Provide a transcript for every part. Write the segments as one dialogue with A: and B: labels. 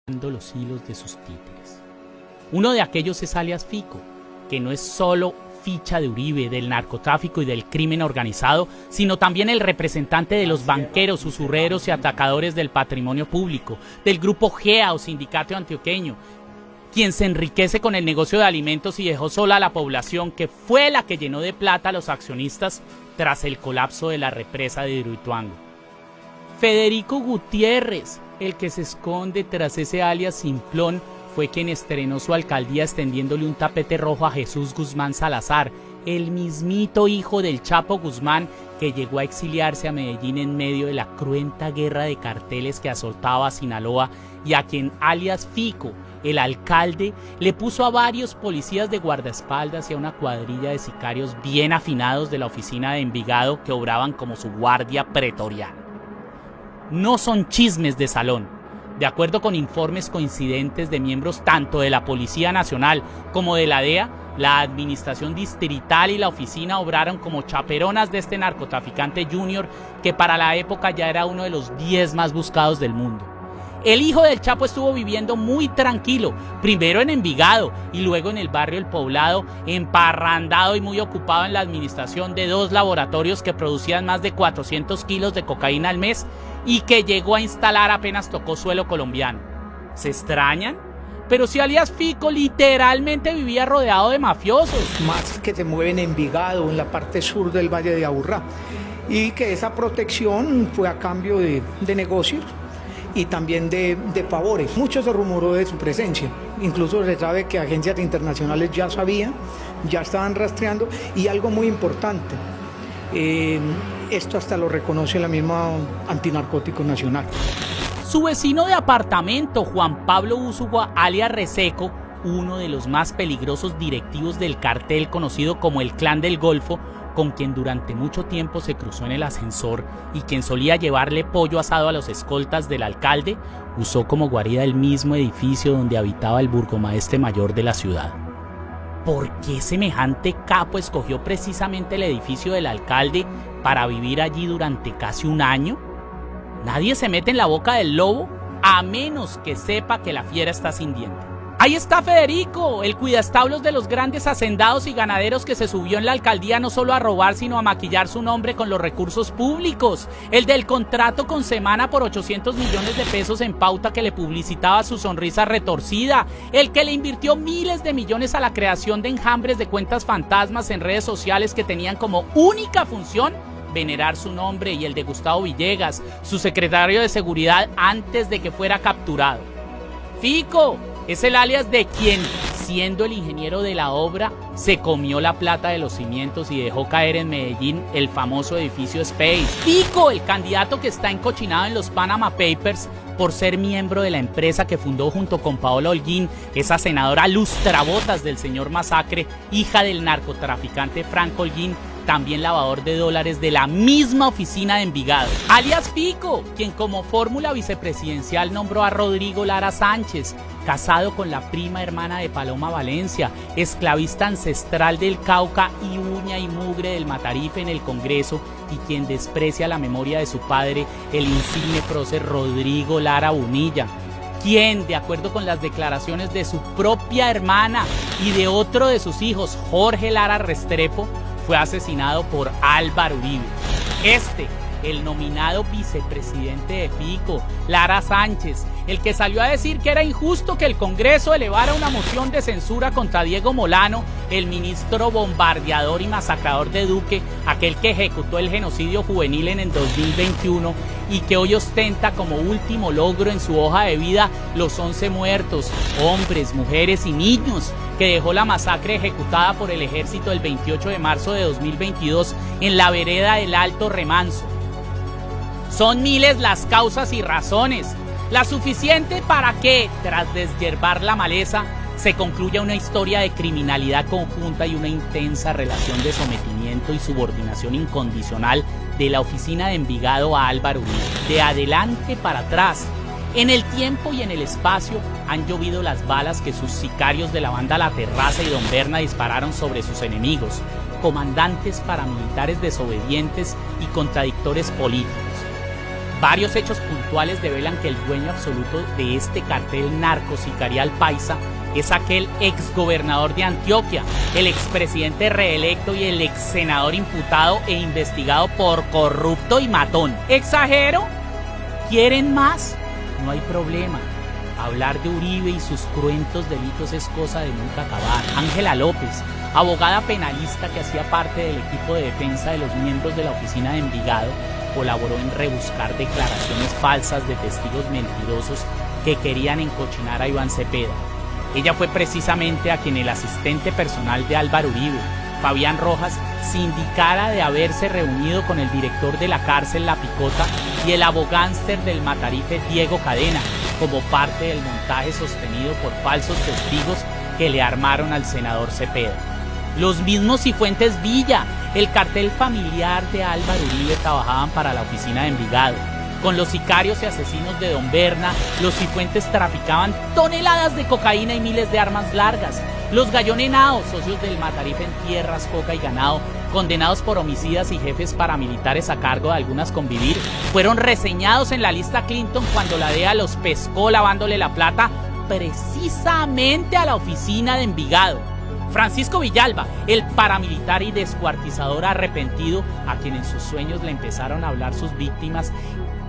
A: los hilos de sus títeres. Uno de aquellos es alias Fico, que no es solo ficha de Uribe, del narcotráfico y del crimen organizado, sino también el representante de los banqueros, usurreros y atacadores del patrimonio público, del grupo GEA o Sindicato Antioqueño, quien se enriquece con el negocio de alimentos y dejó sola a la población, que fue la que llenó de plata a los accionistas tras el colapso de la represa de Hidroituango. Federico Gutiérrez, el que se esconde tras ese alias simplón, fue quien estrenó su alcaldía extendiéndole un tapete rojo a Jesús Guzmán Salazar, el mismito hijo del Chapo Guzmán, que llegó a exiliarse a Medellín en medio de la cruenta guerra de carteles que azotaba a Sinaloa, y a quien alias Fico, el alcalde, le puso a varios policías de guardaespaldas y a una cuadrilla de sicarios bien afinados de la oficina de Envigado que obraban como su guardia pretoriana. No son chismes de salón. De acuerdo con informes coincidentes de miembros tanto de la Policía Nacional como de la DEA, la administración distrital y la oficina obraron como chaperonas de este narcotraficante junior que para la época ya era uno de los 10 más buscados del mundo. El hijo del Chapo estuvo viviendo muy tranquilo, primero en Envigado y luego en el barrio El Poblado, emparrandado y muy ocupado en la administración de 2 laboratorios que producían más de 400 kilos de cocaína al mes y que llegó a instalar apenas tocó suelo colombiano. ¿Se extrañan? Pero si alias Fico literalmente vivía rodeado de mafiosos.
B: Más que se mueven en Envigado, en la parte sur del Valle de Aburrá, y que esa protección fue a cambio de negocios y también de favores. Mucho se rumoró de su presencia, incluso se sabe que agencias internacionales ya sabían, ya estaban rastreando, y algo muy importante, esto hasta lo reconoce la misma Antinarcóticos Nacional.
A: Su vecino de apartamento, Juan Pablo Úsugua, alias Reseco, uno de los más peligrosos directivos del cartel conocido como el Clan del Golfo, con quien durante mucho tiempo se cruzó en el ascensor y quien solía llevarle pollo asado a los escoltas del alcalde, usó como guarida el mismo edificio donde habitaba el burgomaestre mayor de la ciudad. ¿Por qué semejante capo escogió precisamente el edificio del alcalde para vivir allí durante casi un año? Nadie se mete en la boca del lobo a menos que sepa que la fiera está sin diente. Ahí está Federico, el cuidaestablos de los grandes hacendados y ganaderos que se subió en la alcaldía no solo a robar, sino a maquillar su nombre con los recursos públicos. El del contrato con Semana por 800 millones de pesos en pauta que le publicitaba su sonrisa retorcida. El que le invirtió miles de millones a la creación de enjambres de cuentas fantasmas en redes sociales que tenían como única función venerar su nombre y el de Gustavo Villegas, su secretario de seguridad antes de que fuera capturado. Fico es el alias de quien, siendo el ingeniero de la obra, se comió la plata de los cimientos y dejó caer en Medellín el famoso edificio Space. Fico, el candidato que está encochinado en los Panama Papers por ser miembro de la empresa que fundó junto con Paola Holguín, esa senadora lustrabotas del señor Masacre, hija del narcotraficante Franco Holguín, también lavador de dólares de la misma oficina de Envigado. Alias Fico, quien como fórmula vicepresidencial nombró a Rodrigo Lara Sánchez, casado con la prima hermana de Paloma Valencia, esclavista ancestral del Cauca y uña y mugre del Matarife en el Congreso, y quien desprecia la memoria de su padre, el insigne prócer Rodrigo Lara Bonilla, quien, de acuerdo con las declaraciones de su propia hermana y de otro de sus hijos, Jorge Lara Restrepo, fue asesinado por Álvaro Uribe. El nominado vicepresidente de Fico, Lara Sánchez, el que salió a decir que era injusto que el Congreso elevara una moción de censura contra Diego Molano, el ministro bombardeador y masacrador de Duque, aquel que ejecutó el genocidio juvenil en el 2021 y que hoy ostenta como último logro en su hoja de vida los 11 muertos, hombres, mujeres y niños, que dejó la masacre ejecutada por el ejército el 28 de marzo de 2022 en la vereda del Alto Remanso. Son miles las causas y razones, la suficiente para que, tras deshiervar la maleza, se concluya una historia de criminalidad conjunta y una intensa relación de sometimiento y subordinación incondicional de la oficina de Envigado a Álvaro Uribe. De adelante para atrás, en el tiempo y en el espacio, han llovido las balas que sus sicarios de la banda La Terraza y Don Berna dispararon sobre sus enemigos, comandantes paramilitares desobedientes y contradictores políticos. Varios hechos puntuales develan que el dueño absoluto de este cartel narco-sicarial paisa es aquel exgobernador de Antioquia, el expresidente reelecto y el exsenador imputado e investigado por corrupto y matón. ¿Exagero? ¿Quieren más? No hay problema. Hablar de Uribe y sus cruentos delitos es cosa de nunca acabar. Ángela López, abogada penalista que hacía parte del equipo de defensa de los miembros de la oficina de Envigado, colaboró en rebuscar declaraciones falsas de testigos mentirosos que querían encochinar a Iván Cepeda. Ella fue precisamente a quien el asistente personal de Álvaro Uribe, Fabián Rojas, sindicara de haberse reunido con el director de la cárcel La Picota y el abogánster del Matarife Diego Cadena, como parte del montaje sostenido por falsos testigos que le armaron al senador Cepeda. Los mismos Cifuentes Villa, el cartel familiar de Álvaro Uribe, trabajaban para la oficina de Envigado. Con los sicarios y asesinos de Don Berna, los Cifuentes traficaban toneladas de cocaína y miles de armas largas. Los Gallonenados, socios del Matarife en tierras, coca y ganado, condenados por homicidas y jefes paramilitares a cargo de algunas convivir, fueron reseñados en la lista Clinton cuando la DEA los pescó lavándole la plata precisamente a la oficina de Envigado. Francisco Villalba, el paramilitar y descuartizador arrepentido, a quien en sus sueños le empezaron a hablar sus víctimas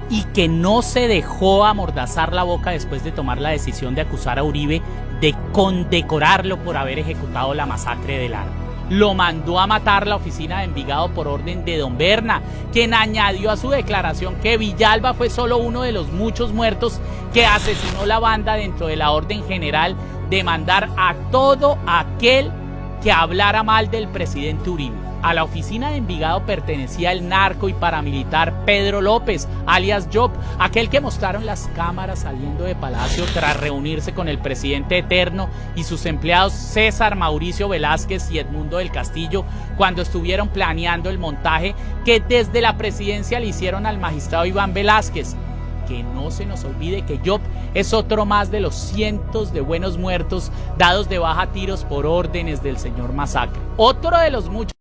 A: y que no se dejó amordazar la boca después de tomar la decisión de acusar a Uribe de condecorarlo por haber ejecutado la masacre del Lara. Lo mandó a matar la oficina de Envigado por orden de Don Berna, quien añadió a su declaración que Villalba fue solo uno de los muchos muertos que asesinó la banda dentro de la orden general de mandar a todo aquel que hablara mal del presidente Uribe. A la oficina de Envigado pertenecía el narco y paramilitar Pedro López, alias Job, aquel que mostraron las cámaras saliendo de Palacio tras reunirse con el presidente eterno y sus empleados César Mauricio Velázquez y Edmundo del Castillo cuando estuvieron planeando el montaje que desde la presidencia le hicieron al magistrado Iván Velázquez. Que no se nos olvide que Job es otro más de los cientos de buenos muertos dados de baja a tiros por órdenes del señor Masacre. Otro de los muchos